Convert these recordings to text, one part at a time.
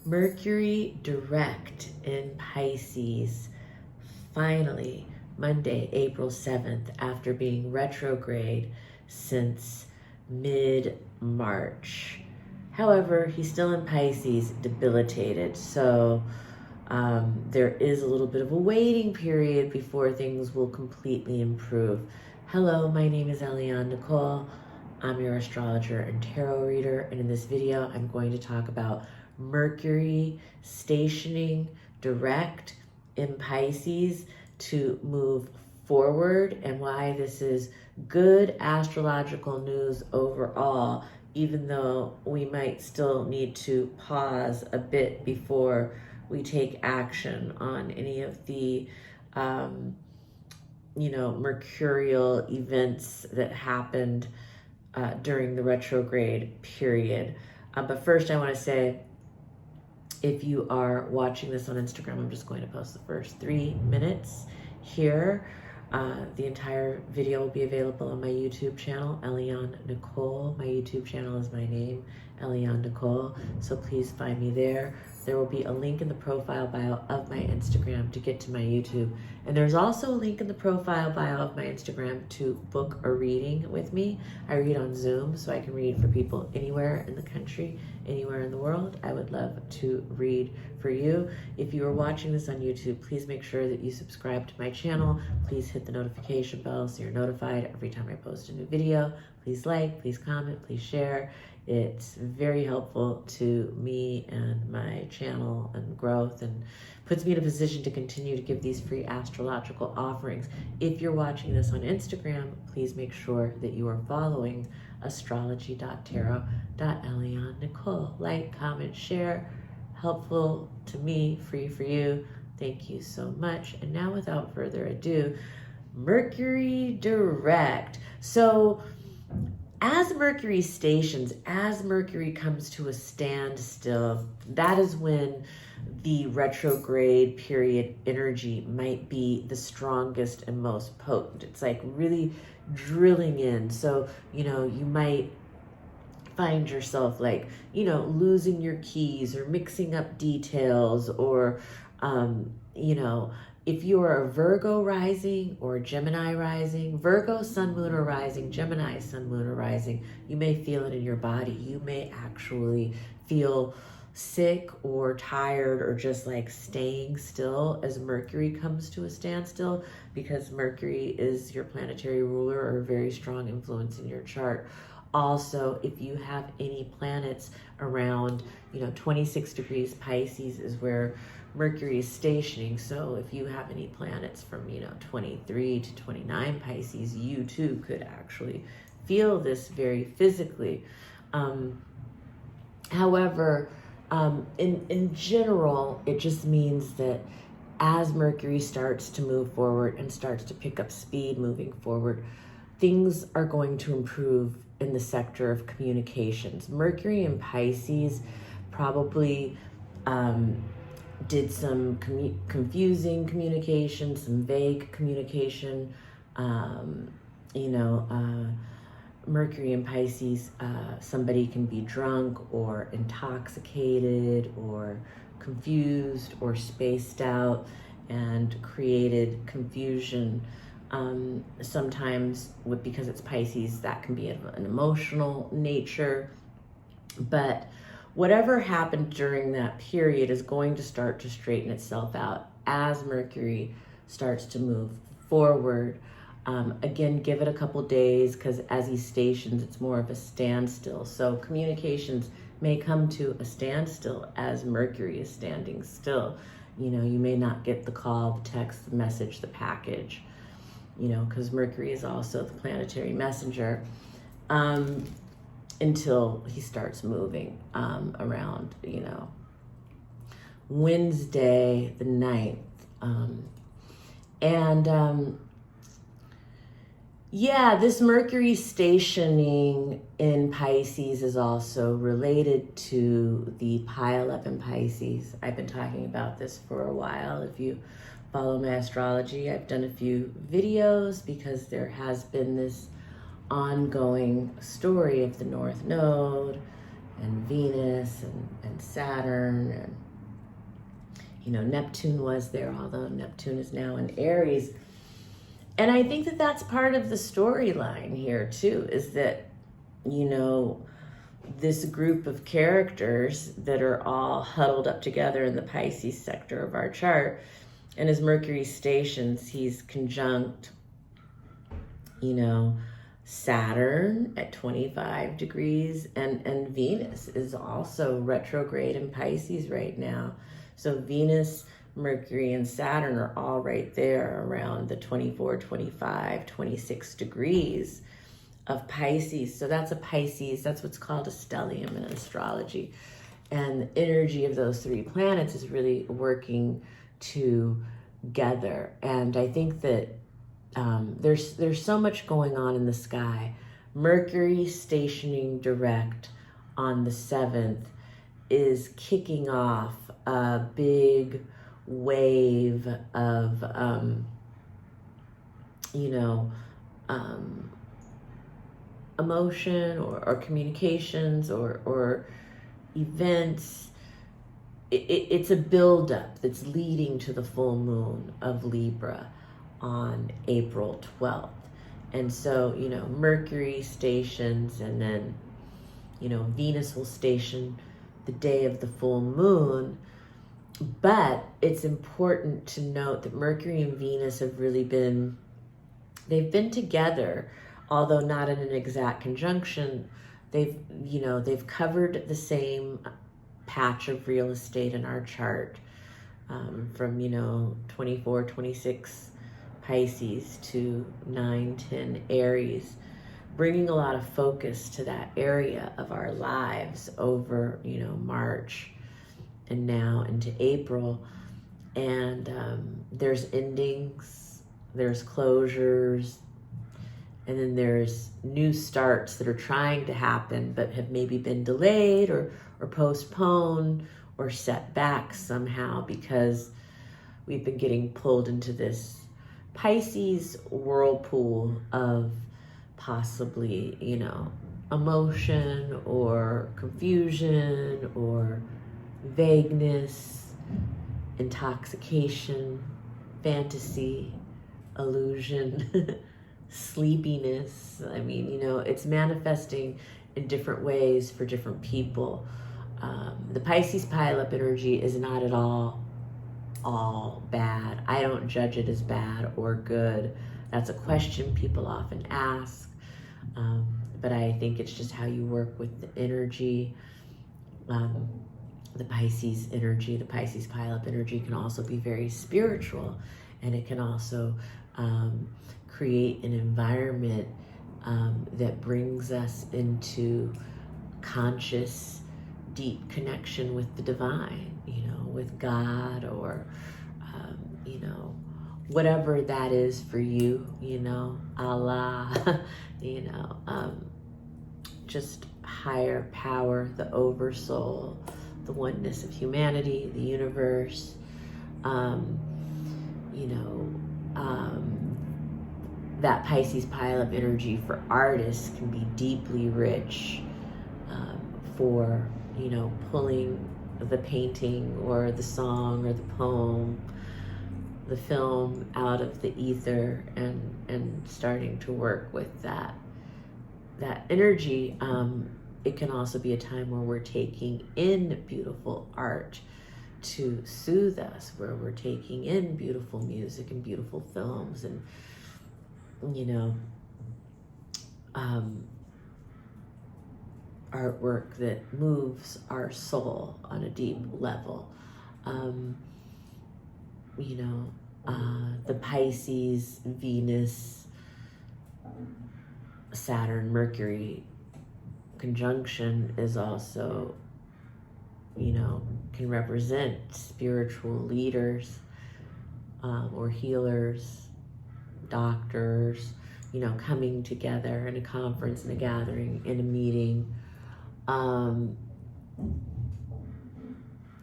Mercury direct in Pisces, finally, Monday, April 7th, after being retrograde since mid-March. However, he's still in Pisces, debilitated, so there is a little bit of a waiting period before things will completely improve. Hello, my name is Eliane Nicole. I'm your astrologer and tarot reader, and in this video, I'm going to talk about Mercury stationing direct in Pisces to move forward and why this is good astrological news overall, even though we might still need to pause a bit before we take action on any of the mercurial events that happened during the retrograde period. But first I want to say, if you are watching this on Instagram, I'm just going to post the first 3 minutes here. The entire video will be available on my YouTube channel, Eliane Nicole. My YouTube channel is my name, Eliane Nicole, so please find me there. There will be a link in the profile bio of my Instagram to get to my YouTube. And there's also a link in the profile bio of my Instagram to book a reading with me. I read on Zoom, so I can read for people anywhere in the country, anywhere in the world. I would love to read for you. If you are watching this on YouTube, please make sure that you subscribe to my channel. Please hit the notification bell so you're notified every time I post a new video. Please like, please comment, please share. It's very helpful to me and my channel and growth, and puts me in a position to continue to give these free astrological offerings. If you're watching this on Instagram, please make sure that you are following astrology.tarot.Eliane Nicole. Like, comment, share. Helpful to me, free for you. Thank you so much. And now, without further ado, Mercury direct. So as Mercury stations, as Mercury comes to a standstill, that is when the retrograde period energy might be the strongest and most potent. It's like really drilling in. So, you might find yourself losing your keys or mixing up details, or, if you are a Virgo rising or Gemini rising, Virgo sun, moon, or rising, Gemini sun, moon, or rising, you may feel it in your body. You may actually feel sick or tired or just like staying still as Mercury comes to a standstill, because Mercury is your planetary ruler or a very strong influence in your chart. Also, if you have any planets around, 26 degrees Pisces is where Mercury is stationing. So if you have any planets from, 23 to 29 Pisces, you too could actually feel this very physically. However, in general, it just means that as Mercury starts to move forward and starts to pick up speed moving forward, things are going to improve in the sector of communications. Mercury in Pisces probably did some confusing communication, some vague communication. Mercury in Pisces, somebody can be drunk or intoxicated or confused or spaced out and created confusion. Sometimes because it's Pisces, that can be of an emotional nature. But whatever happened during that period is going to start to straighten itself out as Mercury starts to move forward. Again, give it a couple days, because as he stations, it's more of a standstill. So communications may come to a standstill as Mercury is standing still. You may not get the call, the text, the message, the package, because Mercury is also the planetary messenger, until he starts moving around, Wednesday the 9th. This Mercury stationing in Pisces is also related to the pileup in Pisces. I've been talking about this for a while. If you follow my astrology, I've done a few videos because there has been this ongoing story of the North Node and Venus and Saturn, and Neptune was there, although Neptune is now in Aries. And I think that that's part of the storyline here too, is that this group of characters that are all huddled up together in the Pisces sector of our chart, and as Mercury stations, he's conjunct Saturn at 25 degrees, and Venus is also retrograde in Pisces right now. So Venus, Mercury, and Saturn are all right there around the 24, 25, 26 degrees of Pisces. So that's a Pisces, that's what's called a stellium in astrology. And the energy of those three planets is really working together. And I think that there's so much going on in the sky. Mercury stationing direct on the 7th is kicking off a big wave of emotion or communications or events. It's a buildup that's leading to the full moon of Libra on April 12th. And so, Mercury stations, and then, Venus will station the day of the full moon. But it's important to note that Mercury and Venus have really they've been together, although not in an exact conjunction. They've covered the same patch of real estate in our chart, from 24, 26 Pisces to 9, 10 Aries, bringing a lot of focus to that area of our lives over March and now into April. And there's endings, there's closures, and then there's new starts that are trying to happen but have maybe been delayed or postponed or set back somehow, because we've been getting pulled into this Pisces whirlpool of possibly, emotion or confusion or vagueness, intoxication, fantasy, illusion, sleepiness. I mean, it's manifesting in different ways for different people. The Pisces pileup energy is not at all bad. I don't judge it as bad or good. That's a question people often ask. But I think it's just how you work with the energy. The Pisces energy, the Pisces pileup energy can also be very spiritual, and it can also create an environment that brings us into conscious, deep connection with the divine, with God, or whatever that is for you, Allah, just higher power, the oversoul, the oneness of humanity, the universe. That Pisces pileup energy for artists can be deeply rich, for pulling the painting or the song or the poem, the film out of the ether and starting to work with that energy. It can also be a time where we're taking in beautiful art to soothe us, where we're taking in beautiful music and beautiful films and artwork that moves our soul on a deep level. The Pisces, Venus, Saturn, Mercury conjunction is also, can represent spiritual leaders, or healers, doctors, coming together in a conference, in a gathering, in a meeting,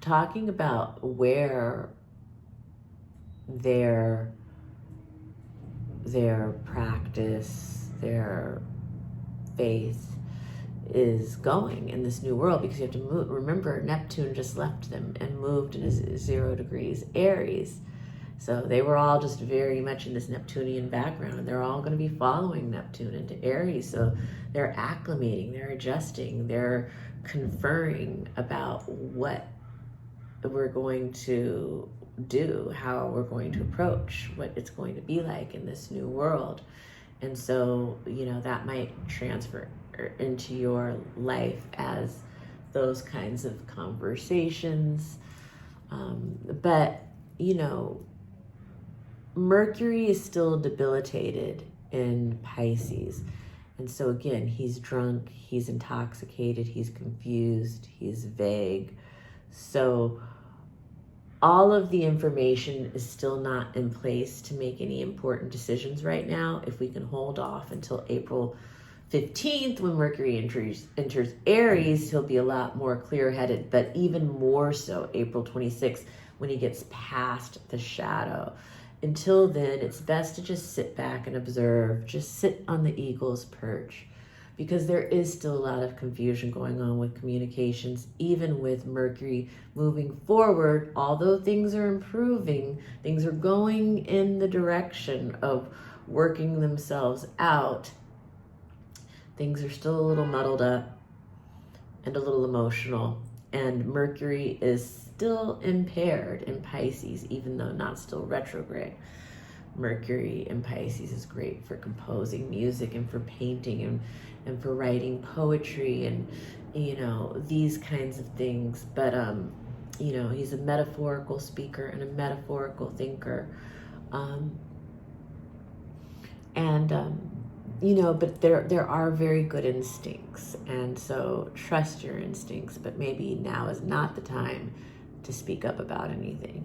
talking about where their practice, their faith is going in this new world, because you have to move. Remember, Neptune just left them and moved into 0 degrees Aries. So they were all just very much in this Neptunian background, and they're all going to be following Neptune into Aries. So they're acclimating, they're adjusting, they're conferring about what we're going to do, how we're going to approach, what it's going to be like in this new world. And so, that might transfer into your life as those kinds of conversations. But, Mercury is still debilitated in Pisces. And so again, he's drunk, he's intoxicated, he's confused, he's vague. So all of the information is still not in place to make any important decisions right now. If we can hold off until April 15th, when Mercury enters Aries, he'll be a lot more clear-headed, but even more so April 26th, when he gets past the shadow. Until then, it's best to just sit back and observe, just sit on the eagle's perch, because there is still a lot of confusion going on with communications, even with Mercury moving forward. Although things are improving, things are going in the direction of working themselves out, things are still a little muddled up and a little emotional. And Mercury is still impaired in Pisces, even though not still retrograde. Mercury in Pisces is great for composing music and for painting and for writing poetry and, these kinds of things. But, he's a metaphorical speaker and a metaphorical thinker. But there are very good instincts. And so trust your instincts, but maybe now is not the time to speak up about anything.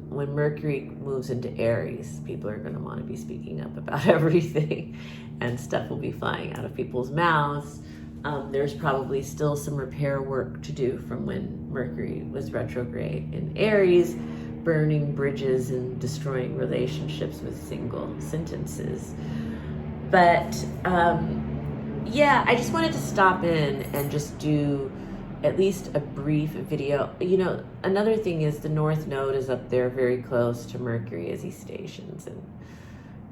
When Mercury moves into Aries, people are going to want to be speaking up about everything, and stuff will be flying out of people's mouths. There's probably still some repair work to do from when Mercury was retrograde in Aries, burning bridges and destroying relationships with single sentences. But I just wanted to stop in and just do at least a brief video. Another thing is the North Node is up there very close to Mercury as he stations.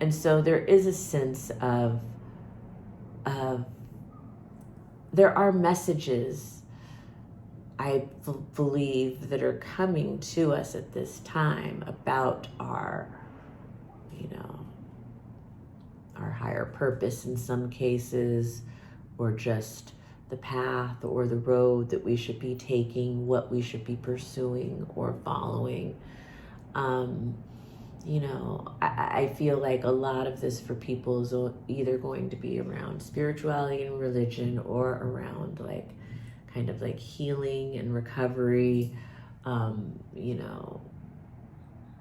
And so there is a sense of there are messages, I believe, that are coming to us at this time about our higher purpose in some cases, or just the path or the road that we should be taking, what we should be pursuing or following. I feel like a lot of this for people is either going to be around spirituality and religion, or around kind of healing and recovery,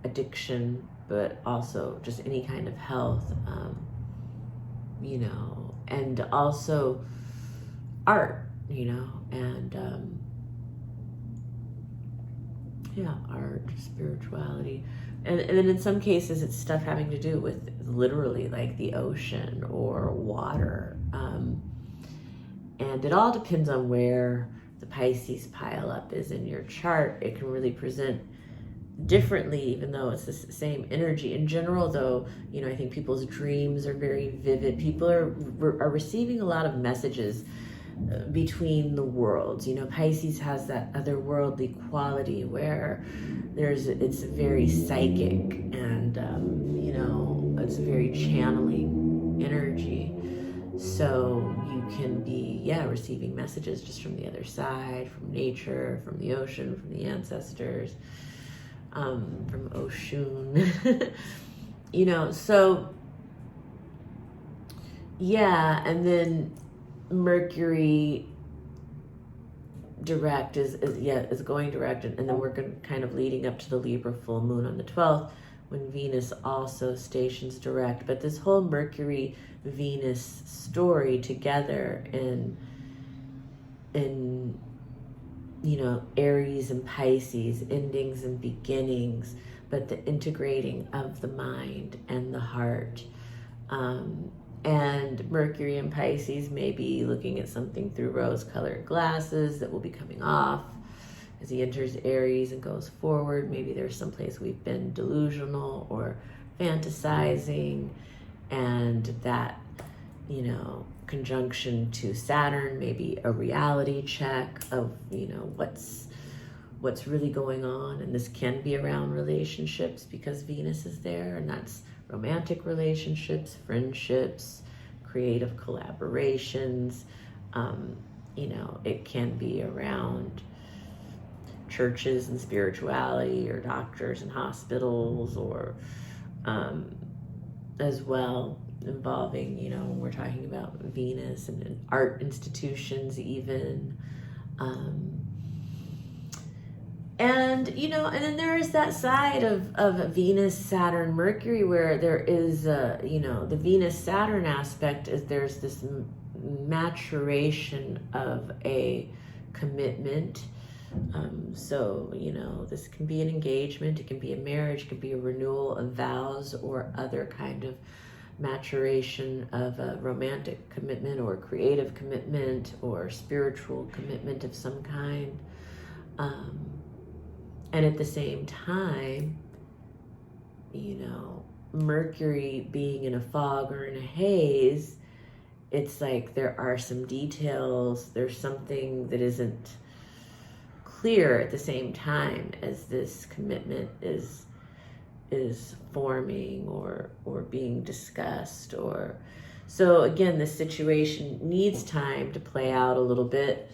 addiction, but also just any kind of health, and also art, and art, spirituality. And then in some cases it's stuff having to do with literally the ocean or water. And it all depends on where the Pisces pile up is in your chart. It can really present differently, even though it's the same energy. In general, though, I think people's dreams are very vivid. People are receiving a lot of messages between the worlds. Pisces has that otherworldly quality where it's very psychic, and it's a very channeling energy. So you can be receiving messages just from the other side, from nature, from the ocean, from the ancestors, from Oshun. And then Mercury direct is going direct, and then we're kind of leading up to the Libra full moon on the 12th, when Venus also stations direct. But this whole Mercury Venus story together in Aries and Pisces, endings and beginnings, but the integrating of the mind and the heart, And Mercury in Pisces may be looking at something through rose-colored glasses that will be coming off as he enters Aries and goes forward. Maybe there's someplace we've been delusional or fantasizing, and that, you know, conjunction to Saturn, maybe a reality check of, you know, what's really going on. And this can be around relationships because Venus is there, and that's romantic relationships, friendships, creative collaborations. You know, it can be around churches and spirituality, or doctors and hospitals, or as well involving, you know, when we're talking about Venus and art institutions even. And, you know, and then there is that side of Venus, Saturn, Mercury, where there is, you know, the Venus-Saturn aspect is there's this maturation of a commitment. So, you know, this can be an engagement, it can be a marriage, it can be a renewal of vows, or other kind of maturation of a romantic commitment, or creative commitment, or spiritual commitment of some kind. And at the same time, you know, Mercury being in a fog or in a haze, it's like there are some details, there's something that isn't clear at the same time as this commitment is forming or being discussed. Or so again, this situation needs time to play out a little bit.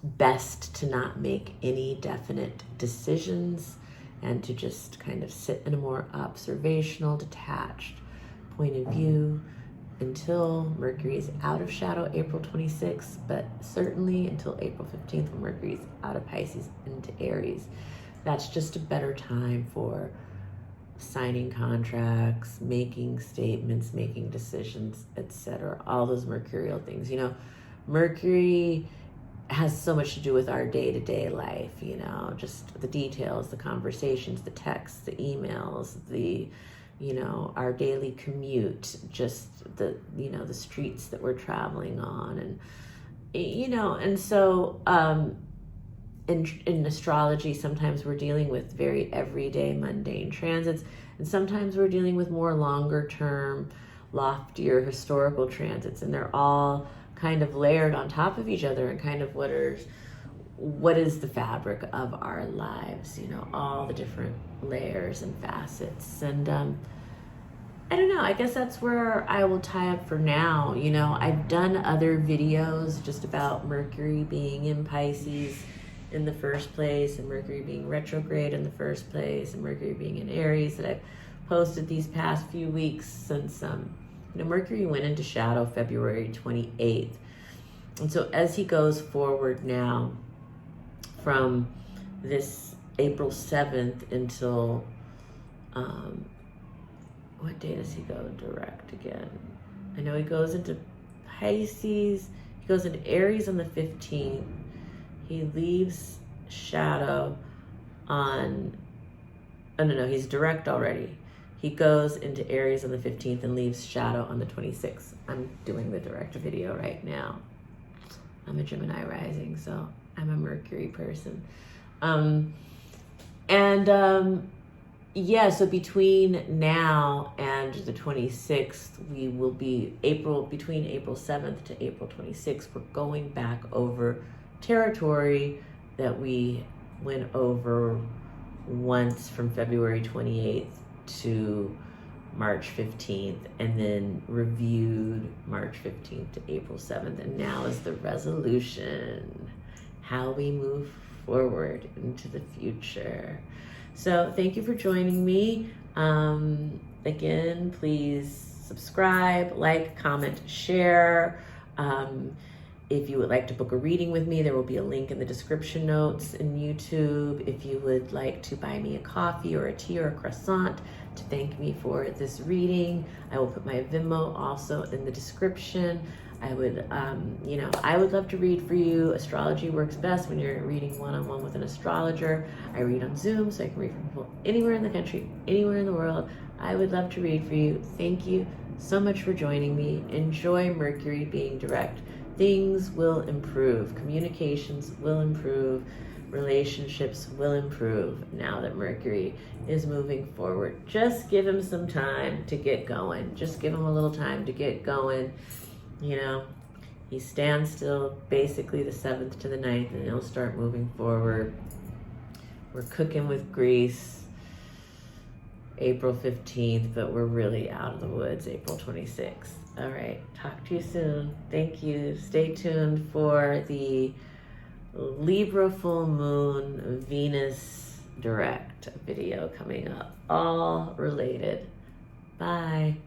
Best to not make any definite decisions, and to just kind of sit in a more observational, detached point of view until Mercury is out of shadow April 26th, but certainly until April 15th when Mercury is out of Pisces into Aries. That's just a better time for signing contracts, making statements, making decisions, etc. All those mercurial things. You know, Mercury has so much to do with our day-to-day life, you know, just the details, the conversations, the texts, the emails, the, you know, our daily commute, just the, you know, the streets that we're traveling on. And, you know, and so in astrology, sometimes we're dealing with very everyday, mundane transits, and sometimes we're dealing with more longer-term, loftier historical transits, and they're all kind of layered on top of each other, and kind of what is the fabric of our lives, you know, all the different layers and facets. And I don't know, I guess that's where I will tie up for now. You know, I've done other videos just about Mercury being in Pisces in the first place, and Mercury being retrograde in the first place, and Mercury being in Aries, that I've posted these past few weeks since you know, Mercury went into shadow February 28th. And so as he goes forward now from this April 7th until, what day does he go direct again? I know he goes into Pisces, he goes into Aries on the 15th. He leaves shadow on, oh no, he's direct already. He goes into Aries on the 15th and leaves shadow on the 26th. I'm doing the direct video right now. I'm a Gemini rising, so I'm a Mercury person. Yeah, so between now and the 26th, we will be between April 7th to April 26th, we're going back over territory that we went over once from February 28th to March 15th, and then reviewed March 15th to April 7th. And now is the resolution, how we move forward into the future. So thank you for joining me. Again, please subscribe, like, comment, share. If you would like to book a reading with me, there will be a link in the description notes in YouTube. If you would like to buy me a coffee or a tea or a croissant to thank me for this reading, I will put my Venmo also in the description. I would, I would love to read for you. Astrology works best when you're reading one-on-one with an astrologer. I read on Zoom, so I can read for people anywhere in the country, anywhere in the world. I would love to read for you. Thank you so much for joining me. Enjoy Mercury being direct. Things will improve. Communications will improve. Relationships will improve now that Mercury is moving forward. Just give him some time to get going. Just give him a little time to get going. He stands still basically the 7th to the 9th, and he'll start moving forward. We're cooking with grease April 15th, but we're really out of the woods April 26th. All right, talk to you soon. Thank you. Stay tuned for the Libra full moon Venus direct video coming up, all related. Bye.